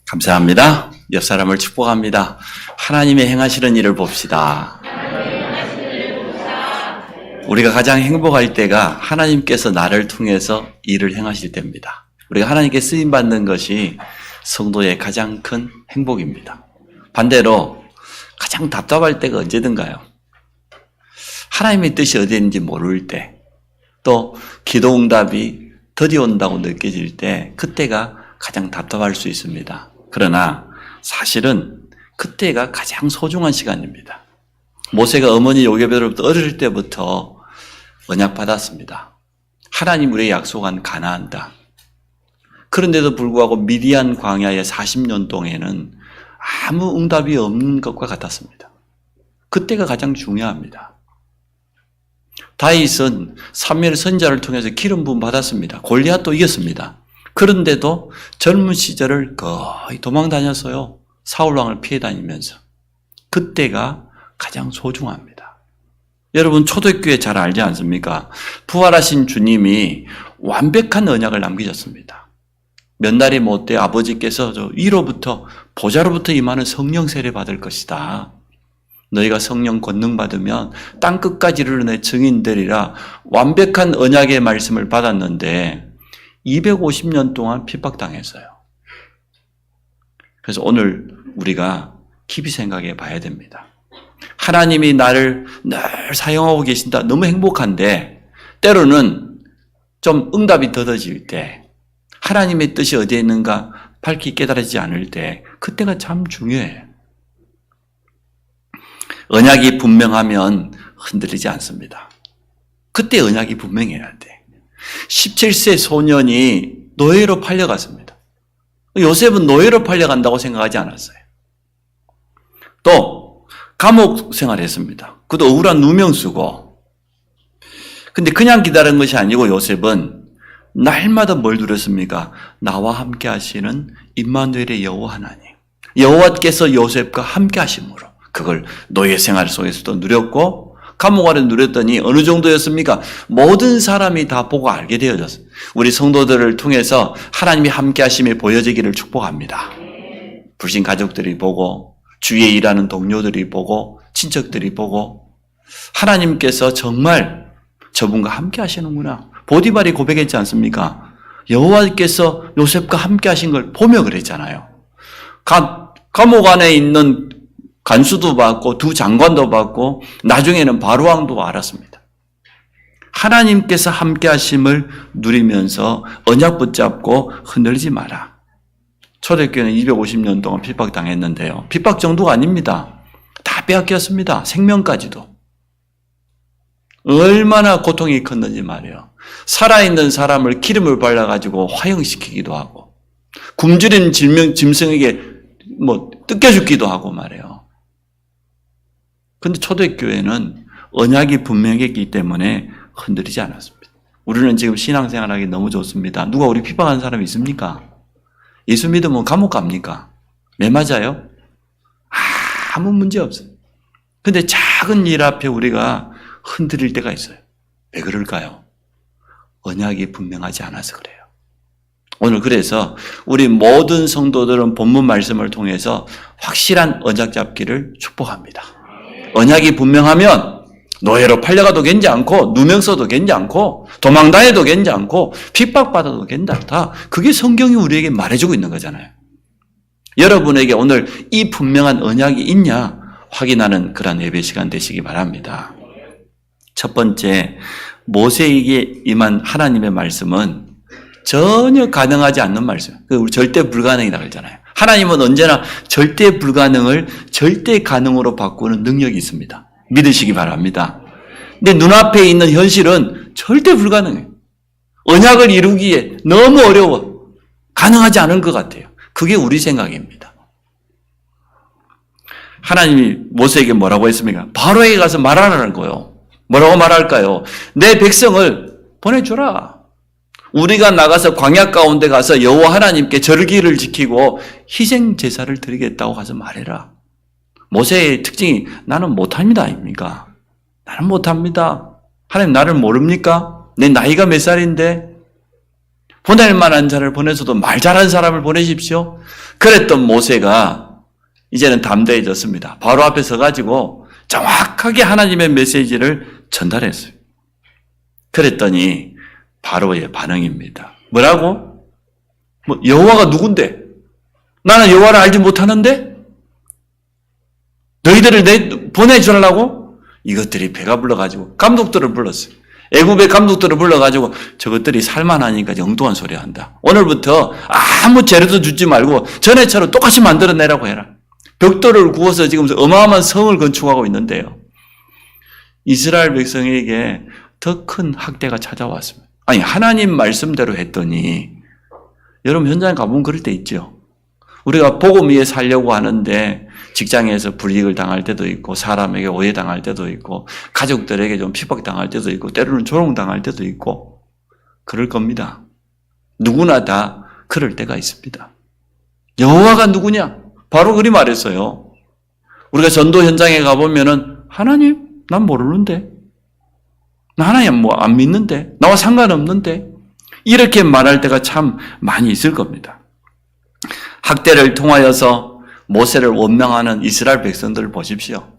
감사합니다. 옆 사람을 축복합니다. 하나님의 행하시는 일을 봅시다. 우리가 가장 행복할 때가 하나님께서 나를 통해서 일을 행하실 때입니다. 우리가 하나님께 쓰임받는 것이 성도의 가장 큰 행복입니다. 반대로 가장 답답할 때가 언제든가요? 하나님의 뜻이 어디 있는지 모를 때, 또 기도 응답이 드디어 온다고 느껴질 때, 그때가 가장 답답할 수 있습니다. 그러나 사실은 그때가 가장 소중한 시간입니다. 모세가 어머니 요게벳으로부터 어릴 때부터 언약 받았습니다. 하나님 우리에게 약속한 가나안 땅. 그런데도 불구하고 미디안 광야의 40년 동안에는 아무 응답이 없는 것과 같았습니다. 그때가 가장 중요합니다. 다윗은 사무엘 선지자를 통해서 기름 부음 받았습니다. 골리앗도 이겼습니다. 그런데도 젊은 시절을 거의 도망 다녔어요. 사울왕을 피해 다니면서. 그때가 가장 소중합니다. 여러분 초대교회 잘 알지 않습니까? 부활하신 주님이 완벽한 언약을 남기셨습니다. 몇 날이 못돼 아버지께서 위로부터 보좌로부터 임하는 성령 세례 받을 것이다. 너희가 성령 권능 받으면 땅 끝까지 이르러 내 증인되리라. 완벽한 언약의 말씀을 받았는데 250년 동안 핍박당했어요. 그래서 오늘 우리가 깊이 생각해 봐야 됩니다. 하나님이 나를 늘 사용하고 계신다. 너무 행복한데 때로는 좀 응답이 더뎌질 때, 하나님의 뜻이 어디에 있는가 밝히 깨달아지지 않을 때, 그때가 참 중요해요. 언약이 분명하면 흔들리지 않습니다. 그때 언약이 분명해야 돼. 17세 소년이 노예로 팔려갔습니다. 요셉은 노예로 팔려간다고 생각하지 않았어요. 또 감옥 생활했습니다. 그것도 억울한 누명 쓰고. 근데 그냥 기다린 것이 아니고 요셉은 날마다 뭘 누렸습니까? 나와 함께 하시는 임마누엘의 여호와 하나님. 여호와께서 요셉과 함께 하심으로 그걸 노예 생활 속에서도 누렸고, 감옥 안에 누렸더니 어느 정도였습니까? 모든 사람이 다 보고 알게 되어졌어요. 우리 성도들을 통해서 하나님이 함께 하심이 보여지기를 축복합니다. 불신 가족들이 보고, 주위에 일하는 동료들이 보고, 친척들이 보고, 하나님께서 정말 저분과 함께 하시는구나. 보디발이 고백했지 않습니까? 여호와께서 요셉과 함께 하신 걸 보며 그랬잖아요. 감옥 안에 있는 간수도 받고 두 장관도 받고 나중에는 바로왕도 알았습니다. 하나님께서 함께 하심을 누리면서 언약 붙잡고 흔들리지 마라. 초대교회는 250년 동안 핍박당했는데요. 핍박 정도가 아닙니다. 다 빼앗겼습니다. 생명까지도. 얼마나 고통이 컸는지 말이에요. 살아있는 사람을 기름을 발라가지고 화형시키기도 하고, 굶주린 짐승에게 뜯겨 죽기도 하고 말이에요. 근데 초대교회는 언약이 분명했기 때문에 흔들리지 않았습니다. 우리는 지금 신앙생활하기 너무 좋습니다. 누가 우리 핍박하는 사람이 있습니까? 예수 믿으면 감옥 갑니까? 매 맞아요? 아무 문제 없어요. 근데 작은 일 앞에 우리가 흔들릴 때가 있어요. 왜 그럴까요? 언약이 분명하지 않아서 그래요. 오늘 그래서 우리 모든 성도들은 본문 말씀을 통해서 확실한 언약 잡기를 축복합니다. 언약이 분명하면 노예로 팔려가도 괜지 않고, 누명 써도 괜지 않고, 도망다녀도 괜지 않고, 핍박받아도 괜지 않다. 그게 성경이 우리에게 말해주고 있는 거잖아요. 여러분에게 오늘 이 분명한 언약이 있냐 확인하는 그런 예배 시간 되시기 바랍니다. 첫 번째, 모세에게 임한 하나님의 말씀은 전혀 가능하지 않는 말씀. 우리 절대 불가능이라고 그러잖아요. 하나님은 언제나 절대 불가능을 절대 가능으로 바꾸는 능력이 있습니다. 믿으시기 바랍니다. 근데 눈앞에 있는 현실은 절대 불가능해요. 언약을 이루기에 너무 어려워. 가능하지 않은 것 같아요. 그게 우리 생각입니다. 하나님이 모세에게 뭐라고 했습니까? 바로에게 가서 말하라는 거예요. 뭐라고 말할까요? 내 백성을 보내주라. 우리가 나가서 광야 가운데 가서 여호와 하나님께 절기를 지키고 희생 제사를 드리겠다고 가서 말해라. 모세의 특징이 나는 못합니다 아닙니까? 나는 못합니다. 하나님 나를 모릅니까? 내 나이가 몇 살인데? 보낼 만한 자를 보내서도 말 잘하는 사람을 보내십시오. 그랬던 모세가 이제는 담대해졌습니다. 바로 앞에 서가지고 정확하게 하나님의 메시지를 전달했어요. 그랬더니 바로의 반응입니다. 뭐라고? 여호와가 누군데? 나는 여호와를 알지 못하는데? 너희들을 보내주려고? 이것들이 배가 불러가지고 감독들을 불렀어요. 애굽의 감독들을 불러가지고 저것들이 살만하니까 엉뚱한 소리 한다. 오늘부터 아무 재료도 주지 말고 전에처럼 똑같이 만들어내라고 해라. 벽돌을 구워서 지금 어마어마한 성을 건축하고 있는데요. 이스라엘 백성에게 더 큰 학대가 찾아왔습니다. 아니, 하나님 말씀대로 했더니 여러분 현장에 가보면 그럴 때 있죠. 우리가 복음 위에 살려고 하는데 직장에서 불이익을 당할 때도 있고 사람에게 오해당할 때도 있고 가족들에게 좀 핍박당할 때도 있고 때로는 조롱당할 때도 있고 그럴 겁니다. 누구나 다 그럴 때가 있습니다. 여호와가 누구냐? 바로 그리 말했어요. 우리가 전도 현장에 가보면은 하나님 난 모르는데 나 하나님 뭐 안 믿는데 나와 상관없는데 이렇게 말할 때가 참 많이 있을 겁니다. 학대를 통하여서 모세를 원망하는 이스라엘 백성들을 보십시오.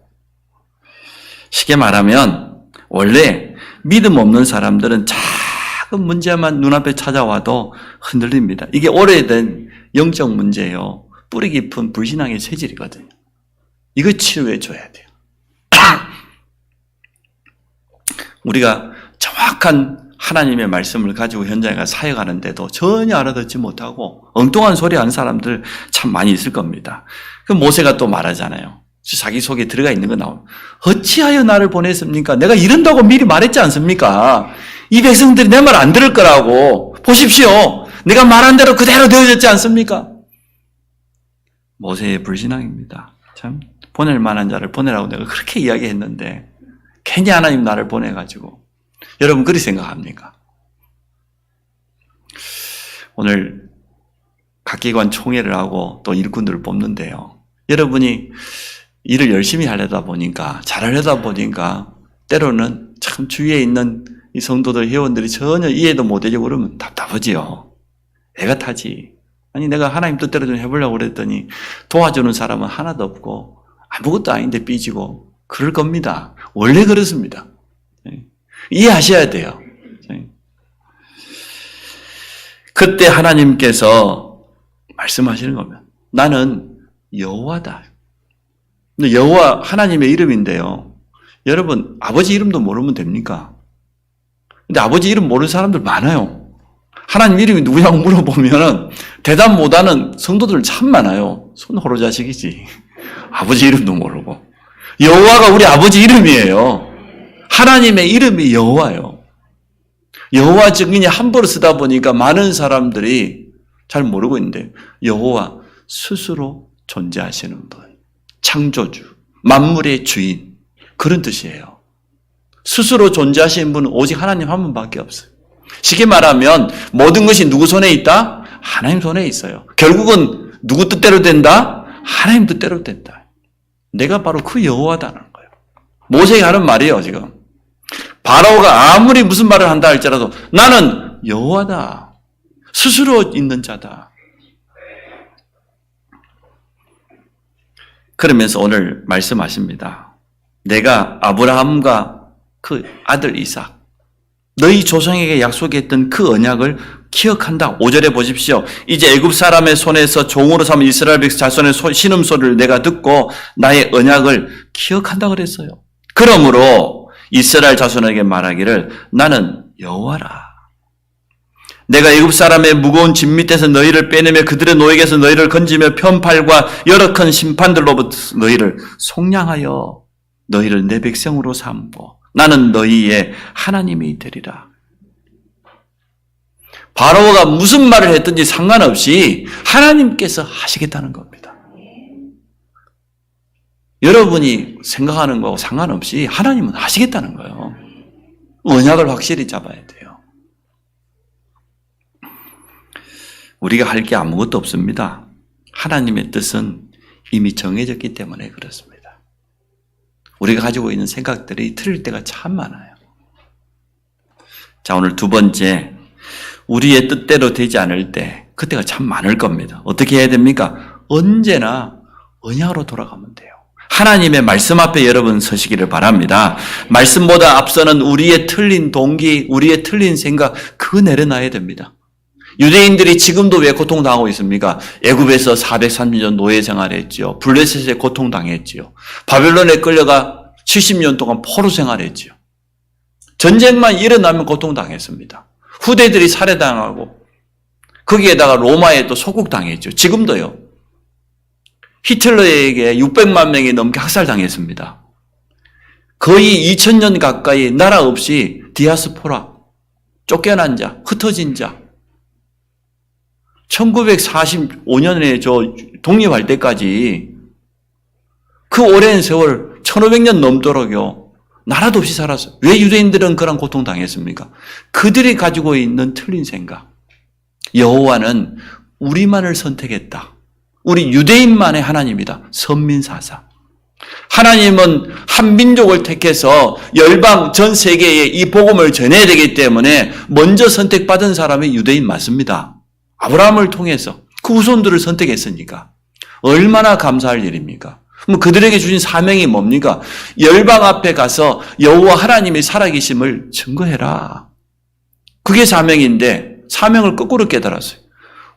쉽게 말하면 원래 믿음 없는 사람들은 작은 문제만 눈앞에 찾아와도 흔들립니다. 이게 오래된 영적 문제예요. 뿌리 깊은 불신앙의 체질이거든요. 이거 치료해 줘야 돼요. 우리가 정확한 하나님의 말씀을 가지고 현장에 가서 사역하는데도 전혀 알아듣지 못하고 엉뚱한 소리 하는 사람들 참 많이 있을 겁니다. 그 모세가 또 말하잖아요. 자기 속에 들어가 있는 거 나오면 어찌하여 나를 보냈습니까? 내가 이런다고 미리 말했지 않습니까? 이 백성들이 내 말 안 들을 거라고. 보십시오. 내가 말한 대로 그대로 되어졌지 않습니까? 모세의 불신앙입니다. 참 보낼 만한 자를 보내라고 내가 그렇게 이야기했는데 괜히 하나님 나를 보내가지고 여러분 그리 생각합니까? 오늘 각 기관 총회를 하고 또 일꾼들을 뽑는데요. 여러분이 일을 열심히 하려다 보니까 잘하려다 보니까 때로는 참 주위에 있는 이 성도들 회원들이 전혀 이해도 못해주고 그러면 답답하지요. 애가 타지. 아니 내가 하나님 뜻대로 좀 해보려고 그랬더니 도와주는 사람은 하나도 없고 아무것도 아닌데 삐지고 그럴 겁니다. 원래 그렇습니다. 이해하셔야 돼요. 그때 하나님께서 말씀하시는 겁니다. 나는 여호와다. 여호와 하나님의 이름인데요. 여러분 아버지 이름도 모르면 됩니까? 근데 아버지 이름 모르는 사람들 많아요. 하나님 이름이 누구냐고 물어보면 대답 못하는 성도들 참 많아요. 손 호로자식이지. 아버지 이름도 모르고. 여호와가 우리 아버지 이름이에요. 하나님의 이름이 여호와예요. 여호와 증인이 함부로 쓰다 보니까 많은 사람들이 잘 모르고 있는데 여호와 스스로 존재하시는 분, 창조주, 만물의 주인 그런 뜻이에요. 스스로 존재하시는 분은 오직 하나님 한 분밖에 없어요. 쉽게 말하면 모든 것이 누구 손에 있다? 하나님 손에 있어요. 결국은 누구 뜻대로 된다? 하나님 뜻대로 된다. 내가 바로 그 여호와다는 거예요. 모세가 하는 말이에요 지금. 바로가 아무리 무슨 말을 한다 할지라도 나는 여호와다. 스스로 있는 자다. 그러면서 오늘 말씀하십니다. 내가 아브라함과 그 아들 이삭 너희 조상에게 약속했던 그 언약을 기억한다. 5절에 보십시오. 이제 애굽 사람의 손에서 종으로 삼은 이스라엘 백성 자손의 신음소리를 내가 듣고 나의 언약을 기억한다 그랬어요. 그러므로 이스라엘 자손에게 말하기를 나는 여호와라. 내가 애굽 사람의 무거운 짐 밑에서 너희를 빼내며 그들의 노예에게서 너희를 건지며 편팔과 여러 큰 심판들로부터 너희를 속량하여 너희를 내 백성으로 삼고 나는 너희의 하나님이 되리라. 바로가 무슨 말을 했든지 상관없이 하나님께서 하시겠다는 겁니다. 여러분이 생각하는 거하고 상관없이 하나님은 하시겠다는 거예요. 언약을 확실히 잡아야 돼요. 우리가 할 게 아무것도 없습니다. 하나님의 뜻은 이미 정해졌기 때문에 그렇습니다. 우리가 가지고 있는 생각들이 틀릴 때가 참 많아요. 자, 오늘 두 번째, 우리의 뜻대로 되지 않을 때 그때가 참 많을 겁니다. 어떻게 해야 됩니까? 언제나 언약으로 돌아가면 돼요. 하나님의 말씀 앞에 여러분 서시기를 바랍니다. 말씀보다 앞서는 우리의 틀린 동기, 우리의 틀린 생각, 그거 내려놔야 됩니다. 유대인들이 지금도 왜 고통당하고 있습니까? 애굽에서 430년 노예 생활했지요. 블레셋에 고통당했지요. 바벨론에 끌려가 70년 동안 포로 생활했지요. 전쟁만 일어나면 고통당했습니다. 후대들이 살해당하고 거기에다가 로마에 또 소국당했죠. 지금도요. 히틀러에게 600만 명이 넘게 학살당했습니다. 거의 2000년 가까이 나라 없이 디아스포라, 쫓겨난 자, 흩어진 자. 1945년에 독립할 때까지 그 오랜 세월 1500년 넘도록요. 나라도 없이 살았어요. 왜 유대인들은 그런 고통당했습니까? 그들이 가지고 있는 틀린 생각. 여호와는 우리만을 선택했다. 우리 유대인만의 하나님이다. 선민사상. 하나님은 한 민족을 택해서 열방 전 세계에 이 복음을 전해야 되기 때문에 먼저 선택받은 사람이 유대인 맞습니다. 아브라함을 통해서 그 후손들을 선택했으니까. 얼마나 감사할 일입니까? 그들에게 주신 사명이 뭡니까? 열방 앞에 가서 여호와 하나님이 살아계심을 증거해라. 그게 사명인데 사명을 거꾸로 깨달았어요.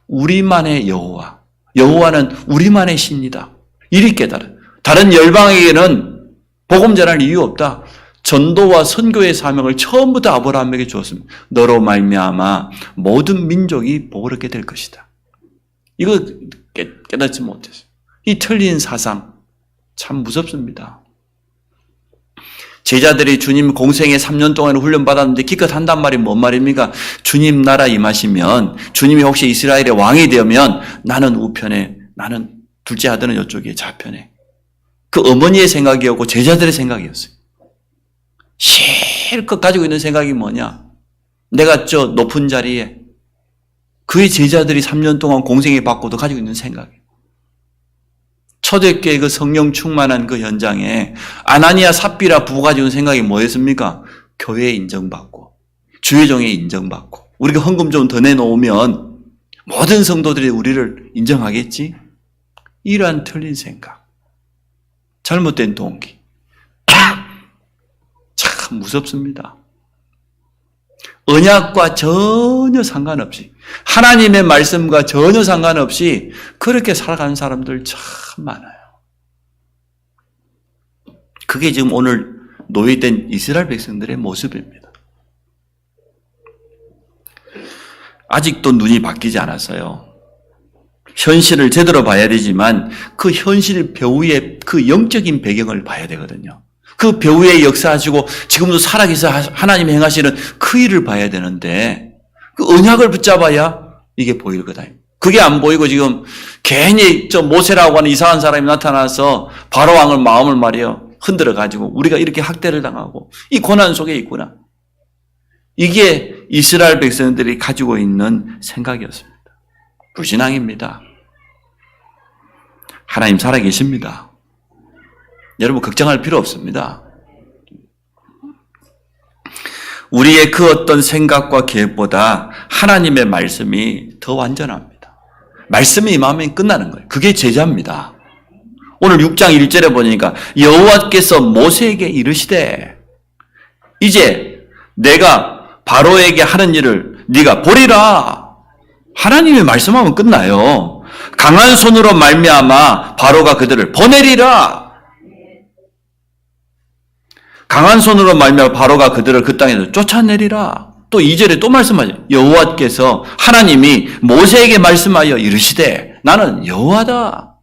우리만의 여호와. 여호와는 우리만의 신이다. 이리 깨달아. 다른 열방에게는 복음 전할 이유 없다. 전도와 선교의 사명을 처음부터 아브라함에게 주었습니다. 너로 말미암아 모든 민족이 복을 얻게 될 것이다. 이거 깨닫지 못했어요. 이 틀린 사상 참 무섭습니다. 제자들이 주님 공생에 3년 동안 훈련받았는데 기껏 한단 말이 뭔 말입니까? 주님 나라 임하시면, 주님이 혹시 이스라엘의 왕이 되면 나는 우편에, 나는 둘째 아들은 이쪽에 좌편에. 그 어머니의 생각이었고 제자들의 생각이었어요. 실컷 가지고 있는 생각이 뭐냐? 내가 저 높은 자리에 그의 제자들이 3년 동안 공생에 받고도 가지고 있는 생각이에요. 초대교회 그 성령 충만한 그 현장에 아나니아 삽비라 부부가 가지고 있는 생각이 뭐였습니까? 교회에 인정받고 주의 종에 인정받고 우리가 헌금 좀 더 내놓으면 모든 성도들이 우리를 인정하겠지? 이러한 틀린 생각, 잘못된 동기 참 무섭습니다. 언약과 전혀 상관없이 하나님의 말씀과 전혀 상관없이 그렇게 살아가는 사람들 참 많아요. 그게 지금 오늘 노예된 이스라엘 백성들의 모습입니다. 아직도 눈이 바뀌지 않았어요. 현실을 제대로 봐야 되지만 그 현실 배후의 그 영적인 배경을 봐야 되거든요. 그 배후에 역사하시고 지금도 살아계셔 하나님이 행하시는 그 일을 봐야 되는데 그 언약을 붙잡아야 이게 보일 거다. 그게 안 보이고 지금 괜히 저 모세라고 하는 이상한 사람이 나타나서 바로 왕을 마음을 말이요 흔들어 가지고 우리가 이렇게 학대를 당하고 이 고난 속에 있구나. 이게 이스라엘 백성들이 가지고 있는 생각이었습니다. 불신앙입니다. 하나님 살아계십니다. 여러분 걱정할 필요 없습니다. 우리의 그 어떤 생각과 계획보다 하나님의 말씀이 더 완전합니다. 말씀이 임하면 끝나는 거예요. 그게 제자입니다. 오늘 6장 1절에 보니까 여호와께서 모세에게 이르시되 이제 내가 바로에게 하는 일을 네가 보리라. 하나님의 말씀하면 끝나요. 강한 손으로 말미암아 바로가 그들을 보내리라. 강한 손으로 말미암아 바로가 그들을 그 땅에서 쫓아내리라. 또 2절에 또 말씀하죠. 여호와께서 하나님이 모세에게 말씀하여 이르시되 나는 여호와다.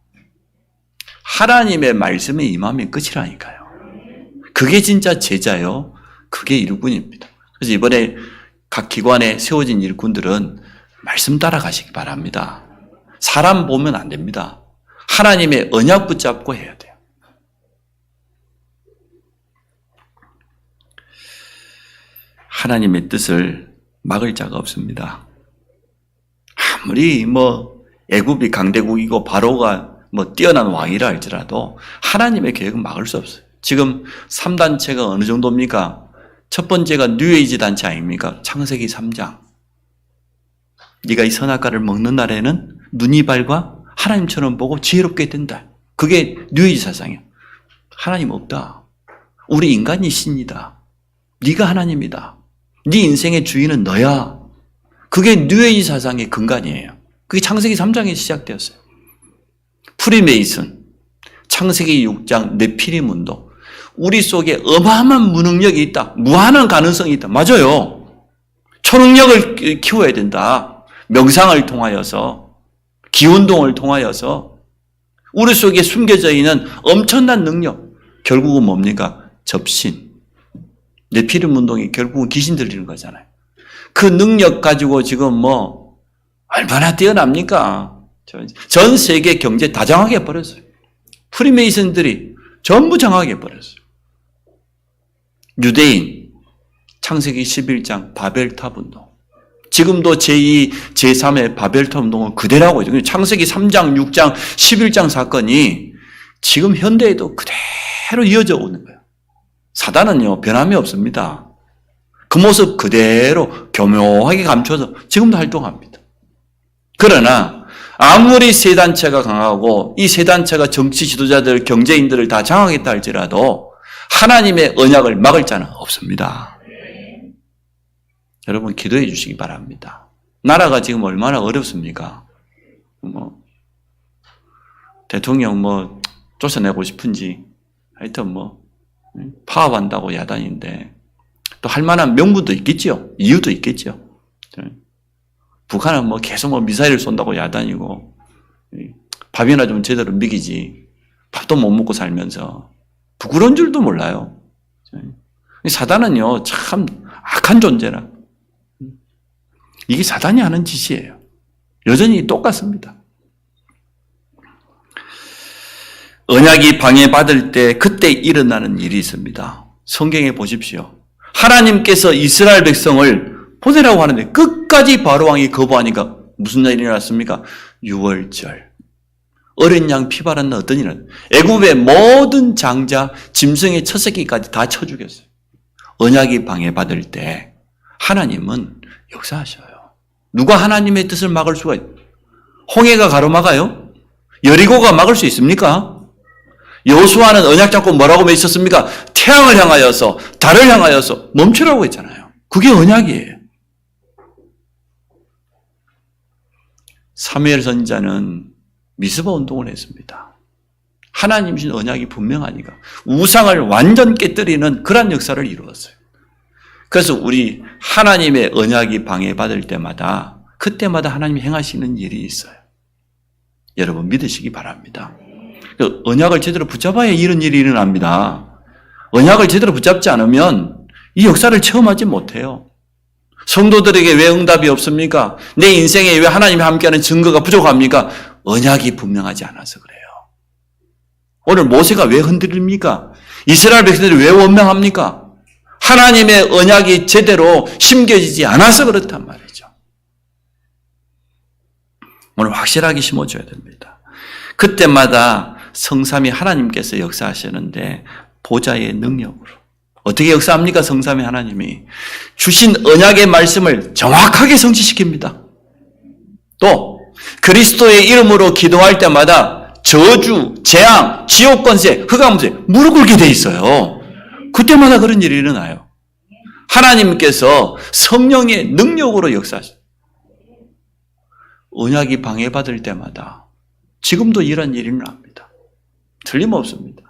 하나님의 말씀이 임하면 끝이라니까요. 그게 진짜 제자요. 그게 일꾼입니다. 그래서 이번에 각 기관에 세워진 일꾼들은 말씀 따라가시기 바랍니다. 사람 보면 안 됩니다. 하나님의 언약 붙잡고 해야 돼요. 하나님의 뜻을 막을 자가 없습니다. 아무리 애굽이 강대국이고 바로가 뛰어난 왕이라 할지라도 하나님의 계획은 막을 수 없어요. 지금 3단체가 어느 정도입니까? 첫 번째가 뉴에이지 단체 아닙니까? 창세기 3장. 네가 이 선악과를 먹는 날에는 눈이발과 하나님처럼 보고 지혜롭게 된다. 그게 뉴에이지 사상이야. 하나님 없다. 우리 인간이 신이다. 네가 하나님이다. 네 인생의 주인은 너야. 그게 뉴에이지 사상의 근간이에요. 그게 창세기 3장에 시작되었어요. 프리메이슨, 창세기 6장 네피림 운동. 우리 속에 어마어마한 무능력이 있다. 무한한 가능성이 있다. 맞아요. 초능력을 키워야 된다. 명상을 통하여서, 기운동을 통하여서 우리 속에 숨겨져 있는 엄청난 능력. 결국은 뭡니까? 접신. 네피림 운동이 결국은 귀신 들리는 거잖아요. 그 능력 가지고 지금 얼마나 뛰어납니까? 전 세계 경제 다 장악해 버렸어요. 프리메이슨들이 전부 장악해 버렸어요. 유대인, 창세기 11장 바벨탑 운동. 지금도 제2, 제3의 바벨탑 운동은 그대로 하고 있죠. 창세기 3장, 6장, 11장 사건이 지금 현대에도 그대로 이어져 오는 거예요. 사단은요, 변함이 없습니다. 그 모습 그대로 교묘하게 감춰서 지금도 활동합니다. 그러나 아무리 세 단체가 강하고 이 세 단체가 정치 지도자들, 경제인들을 다 장악했다 할지라도 하나님의 언약을 막을 자는 없습니다. 여러분 기도해 주시기 바랍니다. 나라가 지금 얼마나 어렵습니까? 대통령 쫓아내고 싶은지 하여튼 파업한다고 야단인데 또 할 만한 명분도 있겠죠. 이유도 있겠죠. 북한은 계속 미사일을 쏜다고 야단이고 밥이나 좀 제대로 먹이지 밥도 못 먹고 살면서 부끄러운 줄도 몰라요. 사단은요 참 악한 존재라. 이게 사단이 하는 짓이에요. 여전히 똑같습니다. 언약이 방해받을 때 그때 일어나는 일이 있습니다. 성경에 보십시오. 하나님께서 이스라엘 백성을 보내라고 하는데 끝까지 바로왕이 거부하니까 무슨 일이 일어났습니까? 유월절. 어린 양 피 바른 어떤 일은 애굽의 모든 장자, 짐승의 첫 새끼까지 다 쳐 죽였어요. 언약이 방해받을 때 하나님은 역사하셔요. 누가 하나님의 뜻을 막을 수가 있어요? 홍해가 가로막아요? 여리고가 막을 수 있습니까? 여호수아는 언약 잡고 뭐라고 맺었습니까? 태양을 향하여서, 달을 향하여서 멈추라고 했잖아요. 그게 언약이에요. 사무엘 선지자는 미스바 운동을 했습니다. 하나님 주신 언약이 분명하니까 우상을 완전 깨뜨리는 그런 역사를 이루었어요. 그래서 우리 하나님의 언약이 방해받을 때마다 그때마다 하나님이 행하시는 일이 있어요. 여러분 믿으시기 바랍니다. 언약을 제대로 붙잡아야 이런 일이 일어납니다. 언약을 제대로 붙잡지 않으면 이 역사를 체험하지 못해요. 성도들에게 왜 응답이 없습니까? 내 인생에 왜 하나님이 함께하는 증거가 부족합니까? 언약이 분명하지 않아서 그래요. 오늘 모세가 왜 흔들립니까? 이스라엘 백성들이 왜 원망합니까? 하나님의 언약이 제대로 심겨지지 않아서 그렇단 말이죠. 오늘 확실하게 심어줘야 됩니다. 그때마다 성삼위 하나님께서 역사하시는데 보좌의 능력으로. 어떻게 역사합니까? 성삼위 하나님이 주신 언약의 말씀을 정확하게 성취시킵니다. 또 그리스도의 이름으로 기도할 때마다 저주, 재앙, 지옥 권세, 흑암세 무릎 꿇게 돼 있어요. 그때마다 그런 일이 일어나요. 하나님께서 성령의 능력으로 역사하셔요. 언약이 방해받을 때마다 지금도 이런 일이 일어납니다. 틀림없습니다.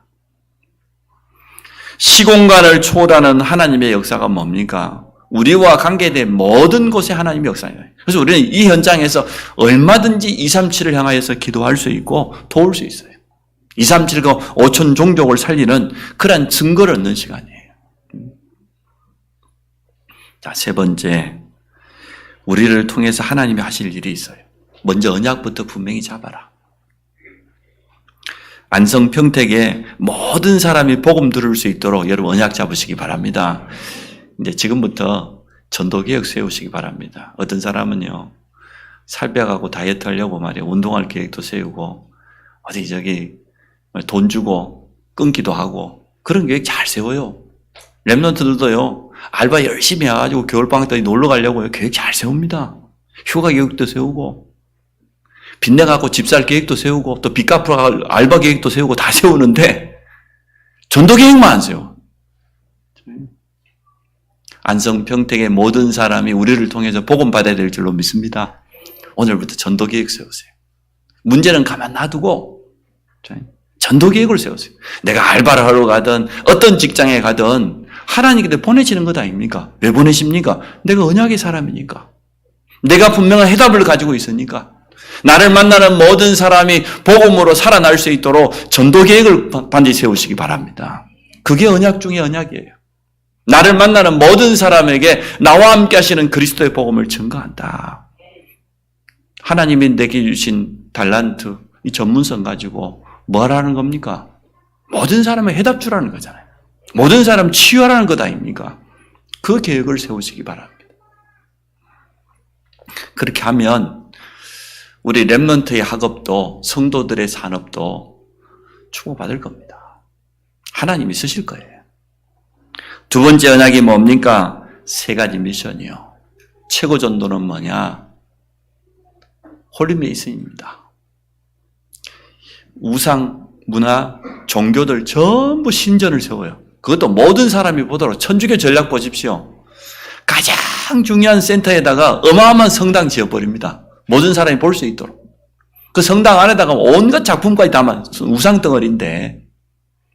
시공간을 초월하는 하나님의 역사가 뭡니까? 우리와 관계된 모든 곳에 하나님의 역사예요. 그래서 우리는 이 현장에서 얼마든지 237을 향하여서 기도할 수 있고 도울 수 있어요. 237과 5천 종족을 살리는 그런 증거를 얻는 시간이에요. 자, 세 번째, 우리를 통해서 하나님이 하실 일이 있어요. 먼저 언약부터 분명히 잡아라. 안성 평택에 모든 사람이 복음 들을 수 있도록 여러분 언약 잡으시기 바랍니다. 이제 지금부터 전도개혁 세우시기 바랍니다. 어떤 사람은요, 살 빼가고 다이어트 하려고 말이에요. 운동할 계획도 세우고, 어디 돈 주고 끊기도 하고, 그런 계획 잘 세워요. 랩런트들도요, 알바 열심히 해가지고 겨울방학 때 놀러 가려고요. 계획 잘 세웁니다. 휴가 계획도 세우고, 빚내갖고 집 살 계획도 세우고, 또 빚 갚으러 알바 계획도 세우고 다 세우는데, 전도 계획만 안 세워. 안성 평택의 모든 사람이 우리를 통해서 복음 받아야 될 줄로 믿습니다. 오늘부터 전도 계획 세우세요. 문제는 가만 놔두고 전도 계획을 세우세요. 내가 알바를 하러 가든 어떤 직장에 가든 하나님께 보내시는 것 아닙니까? 왜 보내십니까? 내가 언약의 사람이니까. 내가 분명한 해답을 가지고 있으니까. 나를 만나는 모든 사람이 복음으로 살아날 수 있도록 전도 계획을 반드시 세우시기 바랍니다. 그게 언약 중에 언약이에요. 나를 만나는 모든 사람에게 나와 함께 하시는 그리스도의 복음을 증거한다. 하나님이 내게 주신 달란트, 이 전문성 가지고 뭐 하라는 겁니까? 모든 사람의 해답 주라는 거잖아요. 모든 사람 치유하라는 것 아닙니까? 그 계획을 세우시기 바랍니다. 그렇게 하면 우리 렘넌트의 학업도 성도들의 산업도 축복받을 겁니다. 하나님이 쓰실 거예요. 두 번째 언약이 뭡니까? 세 가지 미션이요. 최고 전도는 뭐냐? 홀리메이슨입니다. 우상, 문화, 종교들 전부 신전을 세워요. 그것도 모든 사람이 보도록 천주교 전략 보십시오. 가장 중요한 센터에다가 어마어마한 성당 지어버립니다. 모든 사람이 볼 수 있도록. 그 성당 안에다가 온갖 작품까지 담아 우상 덩어리인데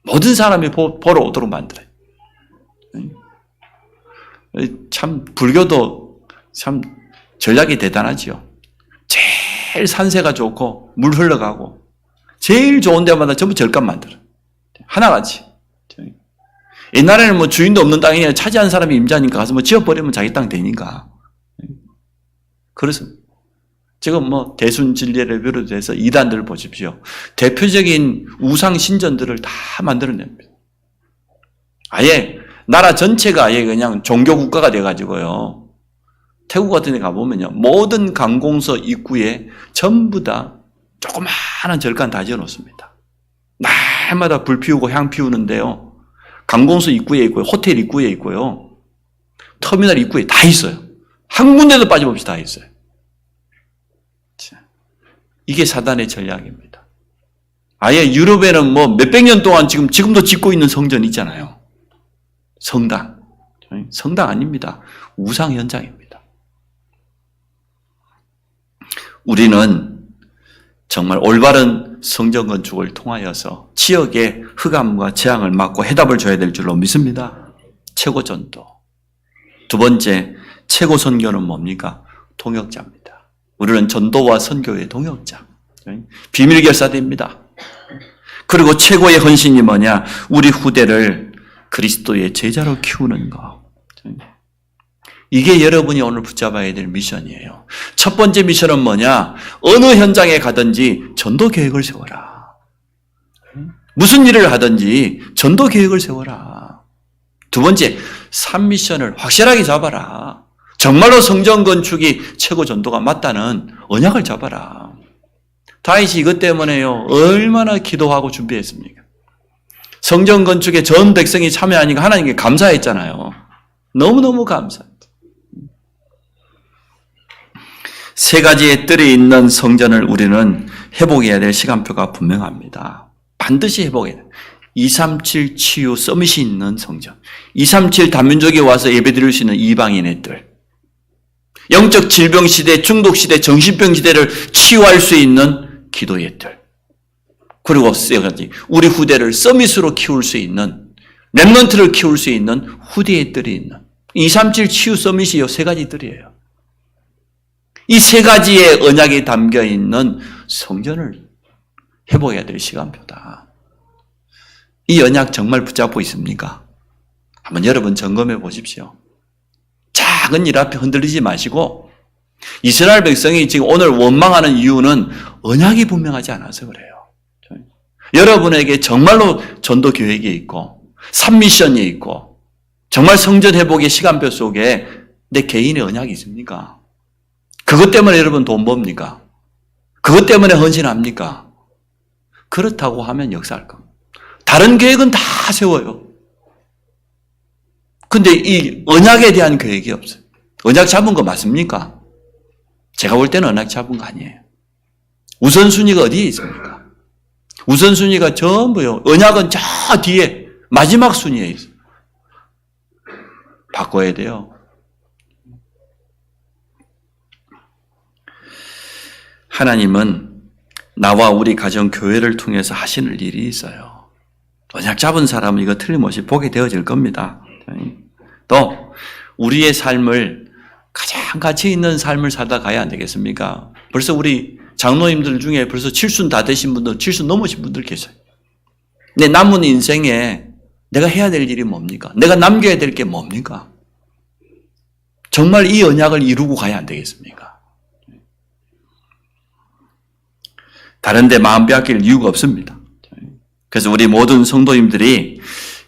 모든 사람이 보러 오도록 만들어요. 참 불교도 참 전략이 대단하지요. 제일 산세가 좋고 물 흘러가고 제일 좋은 데마다 전부 절간 만들어. 하나같이. 옛날에는 뭐 주인도 없는 땅에 차지한 사람이 임자니까 가서 뭐 지어버리면 자기 땅 되니까. 그래서 지금 뭐 대순진리를 비롯해서 이단들을 보십시오. 대표적인 우상 신전들을 다 만들어냅니다. 아예 나라 전체가 아예 그냥 종교 국가가 돼가지고요. 태국 같은 데 가보면요. 모든 관공서 입구에 전부 다 조그마한 절간 다 지어놓습니다. 날마다 불 피우고 향 피우는데요. 관공서 입구에 있고요. 호텔 입구에 있고요. 터미널 입구에 다 있어요. 한 군데도 빠짐없이 다 있어요. 이게 사단의 전략입니다. 아예 유럽에는 뭐 몇백 년 동안 지금도 짓고 있는 성전 있잖아요. 성당. 성당 아닙니다. 우상 현장입니다. 우리는 정말 올바른 성전 건축을 통하여서 지역의 흑암과 재앙을 막고 해답을 줘야 될 줄로 믿습니다. 최고 전도. 두 번째, 최고 선교는 뭡니까? 동역자입니다. 우리는 전도와 선교의 동역자. 비밀 결사대입니다. 그리고 최고의 헌신이 뭐냐? 우리 후대를 그리스도의 제자로 키우는 것. 이게 여러분이 오늘 붙잡아야 될 미션이에요. 첫 번째 미션은 뭐냐? 어느 현장에 가든지 전도 계획을 세워라. 무슨 일을 하든지 전도 계획을 세워라. 두 번째, 3미션을 확실하게 잡아라. 정말로 성전 건축이 최고 전도가 맞다는 언약을 잡아라. 다윗이 이것 때문에요. 얼마나 기도하고 준비했습니까? 성전 건축에 전 백성이 참여하니까 하나님께 감사했잖아요. 너무너무 감사했죠. 세 가지의 뜰이 있는 성전을 우리는 회복해야 될 시간표가 분명합니다. 반드시 회복해야 돼요. 237 치유 서밋이 있는 성전. 237 다민족이 와서 예배드릴 수 있는 이방인의 뜰. 영적 질병 시대, 중독 시대, 정신병 시대를 치유할 수 있는 기도의 뜰. 그리고 세 가지, 우리 후대를 서밋으로 키울 수 있는, 렘넌트를 키울 수 있는 후대의 뜰이 있는 237 치유 서밋이 이 세 가지 뜰이에요. 이 세 가지의 언약이 담겨 있는 성전을 회복해야 될 시간표다. 이 언약 정말 붙잡고 있습니까? 한번 여러분 점검해 보십시오. 작은 일 앞에 흔들리지 마시고, 이스라엘 백성이 지금 오늘 원망하는 이유는 언약이 분명하지 않아서 그래요. 여러분에게 정말로 전도 계획이 있고 3미션이 있고 정말 성전 회복의 시간표 속에 내 개인의 언약이 있습니까? 그것 때문에 여러분 돈 법니까? 그것 때문에 헌신합니까? 그렇다고 하면 역사할 겁니다. 다른 계획은 다 세워요. 근데 이 언약에 대한 계획이 없어요. 언약 잡은 거 맞습니까? 제가 볼 때는 언약 잡은 거 아니에요. 우선순위가 어디에 있습니까? 우선순위가 전부요. 언약은 저 뒤에 마지막 순위에 있어요. 바꿔야 돼요. 하나님은 나와 우리 가정 교회를 통해서 하시는 일이 있어요. 언약 잡은 사람은 이거 틀림없이 보게 되어질 겁니다. 또 우리의 삶을 가장 가치 있는 삶을 살다 가야 안 되겠습니까? 벌써 우리 장로님들 중에 벌써 70 다 되신 분들, 70 넘으신 분들 계세요. 내 남은 인생에 내가 해야 될 일이 뭡니까? 내가 남겨야 될 게 뭡니까? 정말 이 언약을 이루고 가야 안 되겠습니까? 다른 데 마음 빼앗길 이유가 없습니다. 그래서 우리 모든 성도님들이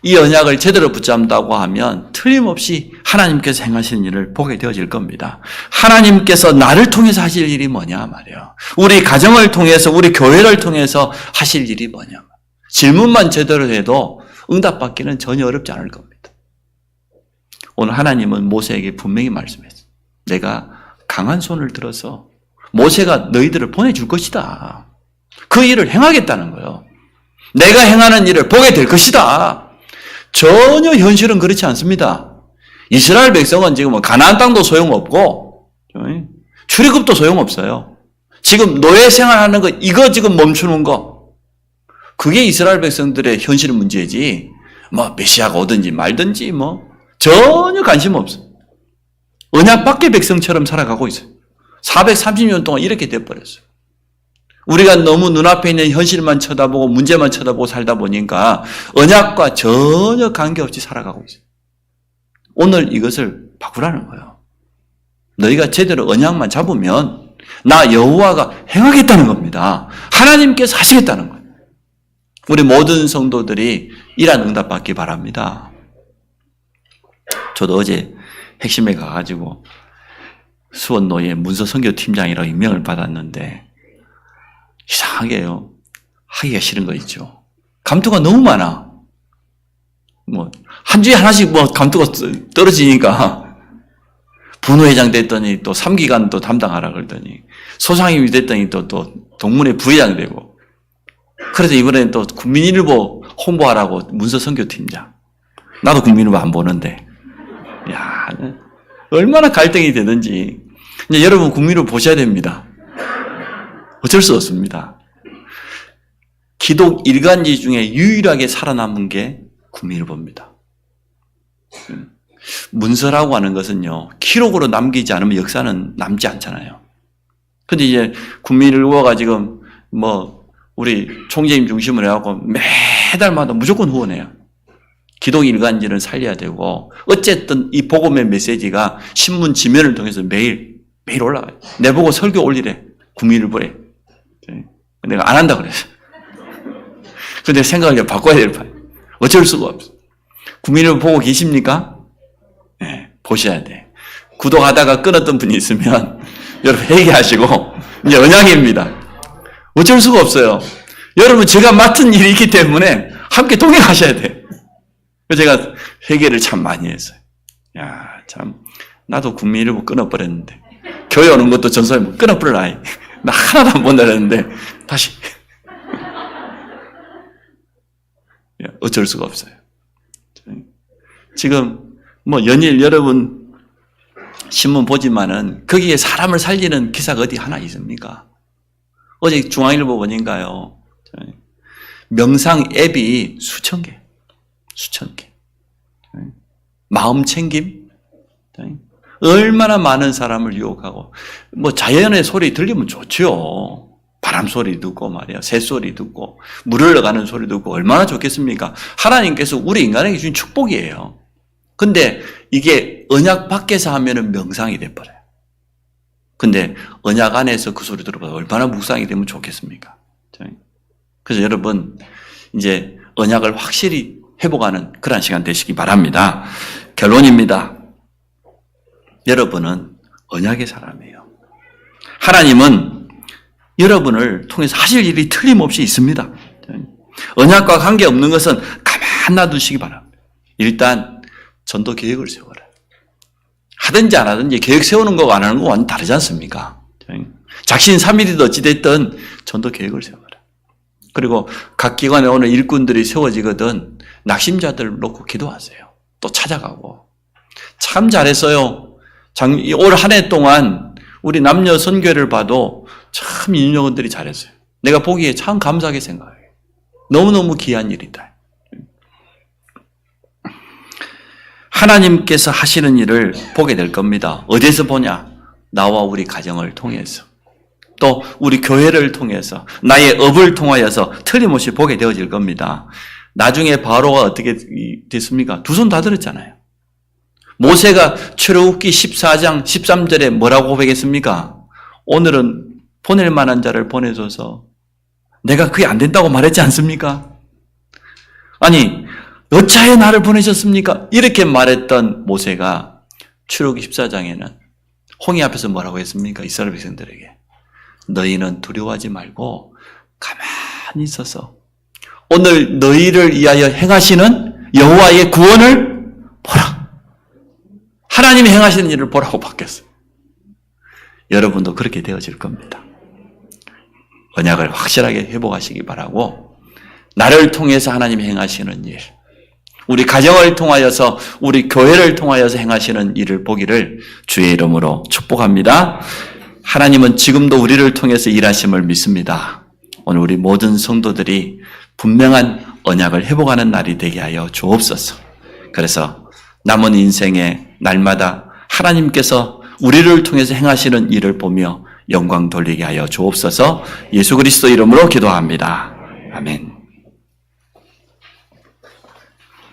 이 언약을 제대로 붙잡는다고 하면 틀림없이 하나님께서 행하시는 일을 보게 되어질 겁니다. 하나님께서 나를 통해서 하실 일이 뭐냐 말이에요. 우리 가정을 통해서, 우리 교회를 통해서 하실 일이 뭐냐. 질문만 제대로 해도 응답받기는 전혀 어렵지 않을 겁니다. 오늘 하나님은 모세에게 분명히 말씀했어요. 내가 강한 손을 들어서 모세가 너희들을 보내줄 것이다. 그 일을 행하겠다는 거예요. 내가 행하는 일을 보게 될 것이다. 전혀 현실은 그렇지 않습니다. 이스라엘 백성은 지금 가나안 땅도 소용없고 출애굽도 소용없어요. 지금 노예 생활하는 거 이거 지금 멈추는 거 그게 이스라엘 백성들의 현실 문제지 뭐 메시아가 오든지 말든지 뭐 전혀 관심 없어요. 언약 밖의 백성처럼 살아가고 있어요. 430년 동안 이렇게 돼버렸어요. 우리가 너무 눈앞에 있는 현실만 쳐다보고 문제만 쳐다보고 살다 보니까 언약과 전혀 관계없이 살아가고 있어요. 오늘 이것을 바꾸라는 거예요. 너희가 제대로 언약만 잡으면 나 여호와가 행하겠다는 겁니다. 하나님께서 하시겠다는 거예요. 우리 모든 성도들이 이런 응답 받기 바랍니다. 저도 어제 핵심에 가가지고 수원노예 문서선교팀장이라고 임명을 받았는데 이상하게요. 하기가 싫은 거 있죠. 감투가 너무 많아. 뭐 한 주에 하나씩 뭐 감투가 떨어지니까 분회장 됐더니 또 3기간 또 담당하라 그러더니 소상임이 됐더니 또 동문회 부회장 되고 그래서 이번에는 또 국민일보 홍보하라고 문서선교팀장. 나도 국민일보 안 보는데 야 얼마나 갈등이 되든지 이제 여러분 국민일보 보셔야 됩니다. 어쩔 수 없습니다. 기독 일간지 중에 유일하게 살아남은 게 국민일보입니다. 문서라고 하는 것은요, 기록으로 남기지 않으면 역사는 남지 않잖아요. 근데 이제 국민일보가 지금 우리 총재님 중심으로 해갖고 매달마다 무조건 후원해요. 기독 일간지를 살려야 되고, 어쨌든 이 복음의 메시지가 신문 지면을 통해서 매일 올라가요. 내보고 설교 올리래. 국민일보에. 내가 안 한다 그랬어. 근데 생각을 바꿔야 될 판이에요. 어쩔 수가 없어. 국민일보 보고 계십니까? 네, 보셔야 돼. 구독하다가 끊었던 분이 있으면 여러분 회개하시고 이제 언약입니다. 어쩔 수가 없어요. 여러분 제가 맡은 일이 있기 때문에 함께 동행하셔야 돼. 제가 회개를 참 많이 했어요. 야, 참 나도 국민일보 끊어버렸는데 교회 오는 것도 전소에 끊어버려라. 나 하나도 안 본다 그랬는데 다시 어쩔 수가 없어요. 지금 연일 여러분 신문 보지만은 거기에 사람을 살리는 기사가 어디 하나 있습니까? 어제 중앙일보 보니까요 명상 앱이 수천 개 마음 챙김 얼마나 많은 사람을 유혹하고 자연의 소리 들리면 좋죠. 바람 소리 듣고 말이야. 새 소리 듣고 물 흘러가는 소리 듣고 얼마나 좋겠습니까? 하나님께서 우리 인간에게 주신 축복이에요. 근데 이게 언약 밖에서 하면은 명상이 돼버려요. 근데 언약 안에서 그 소리 들어봐도 얼마나 묵상이 되면 좋겠습니까? 그래서 여러분 이제 언약을 확실히 회복하는 그런 시간 되시기 바랍니다. 결론입니다. 여러분은 언약의 사람이에요. 하나님은 여러분을 통해서 하실 일이 틀림없이 있습니다. 언약과 관계없는 것은 가만 놔두시기 바랍니다. 일단 전도 계획을 세워라. 하든지 안 하든지 계획 세우는 거와 안 하는 거 완전 다르지 않습니까? 작심삼일이든 어찌됐든 전도 계획을 세워라. 그리고 각 기관에 오는 일꾼들이 세워지거든 낙심자들을 놓고 기도하세요. 또 찾아가고. 참 잘했어요. 올 한 해 동안 우리 남녀 선교회를 봐도 참 인력원들이 잘했어요. 내가 보기에 참 감사하게 생각해요. 너무너무 귀한 일이다. 하나님께서 하시는 일을 보게 될 겁니다. 어디서 보냐? 나와 우리 가정을 통해서. 또 우리 교회를 통해서 나의 업을 통하여서 틀림없이 보게 되어질 겁니다. 나중에 바로가 어떻게 됐습니까? 두 손 다 들었잖아요. 모세가 출애굽기 14장 13절에 뭐라고 고백했습니까? 오늘은 보낼 만한 자를 보내줘서 내가 그게 안 된다고 말했지 않습니까? 아니 어찌하여 나를 보내셨습니까? 이렇게 말했던 모세가 출애굽기 14장에는 홍해 앞에서 뭐라고 했습니까? 이스라엘 백성들에게 너희는 두려워하지 말고 가만히 있어서 오늘 너희를 위하여 행하시는 여호와의 구원을 보라. 하나님이 행하시는 일을 보라고 바뀌었어요. 여러분도 그렇게 되어질 겁니다. 언약을 확실하게 회복하시기 바라고 나를 통해서 하나님이 행하시는 일, 우리 가정을 통하여서 우리 교회를 통하여서 행하시는 일을 보기를 주의 이름으로 축복합니다. 하나님은 지금도 우리를 통해서 일하심을 믿습니다. 오늘 우리 모든 성도들이 분명한 언약을 회복하는 날이 되게 하여 주옵소서. 그래서 남은 인생에 날마다 하나님께서 우리를 통해서 행하시는 일을 보며 영광 돌리게 하여 주옵소서. 예수 그리스도 이름으로 기도합니다. 아멘.